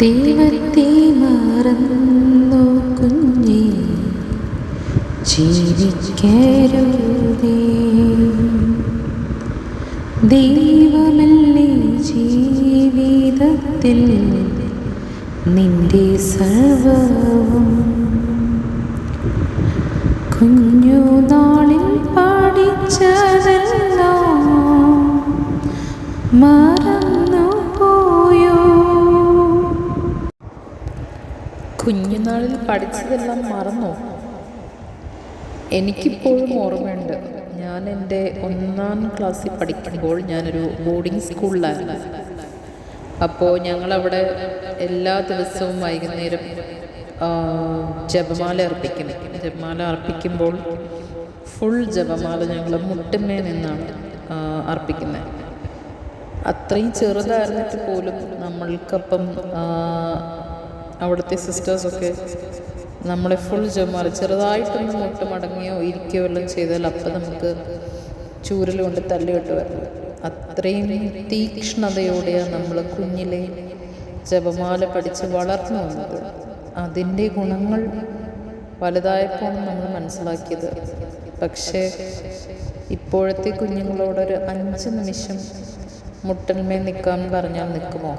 ദൈവത്തെ മറന്നു കുഞ്ഞേ, ജീവിക്കരുതേ. ദൈവമല്ലേ ജീവിതത്തിൽ നിന്റെ സർവവും. കുഞ്ഞുനാളിൽ പഠിച്ചതെല്ലാം മറന്നു പോയോ? കുഞ്ഞുനാളിൽ പഠിച്ചതെല്ലാം മറന്നോ? എനിക്കിപ്പോഴും ഓർമ്മയുണ്ട്. ഞാൻ എൻ്റെ 1ാം ക്ലാസ്സിൽ പഠിക്കുമ്പോൾ ഞാനൊരു ബോർഡിംഗ് സ്കൂളിലായിരുന്നു. അപ്പോൾ ഞങ്ങളവിടെ എല്ലാ ദിവസവും വൈകുന്നേരം ജപമാല അർപ്പിക്കും. ജപമാല അർപ്പിക്കുമ്പോൾ ഫുൾ ജപമാല ഞങ്ങൾ മുട്ടുമേ നിന്നാണ് അർപ്പിക്കുന്നത്. അത്രയും ചെറുതായിരുന്നിട്ട് പോലും നമ്മൾക്കൊപ്പം അവിടുത്തെ സിസ്റ്റേഴ്സൊക്കെ നമ്മളെ ഫുൾ ജപമാല ചെറുതായിട്ടൊന്ന് മുട്ട് മടങ്ങിയോ ഇരിക്കുകയോ എല്ലാം ചെയ്താൽ അപ്പം നമുക്ക് ചൂരൽ കൊണ്ട് തല്ലി കിട്ടുമായിരുന്നു. അത്രയും തീക്ഷ്ണതയോടെയാണ് നമ്മൾ കുഞ്ഞിലെ ജപമാല പഠിച്ച് വളർന്നു വന്നത്. അതിൻ്റെ ഗുണങ്ങൾ വലുതായപ്പോൾ നമ്മൾ മനസ്സിലാക്കിയത്. പക്ഷേ ഇപ്പോഴത്തെ കുഞ്ഞുങ്ങളോടൊരു 5 നിമിഷം മുട്ടന്മേൽ നിൽക്കാൻ പറഞ്ഞാൽ നിൽക്കുമോ?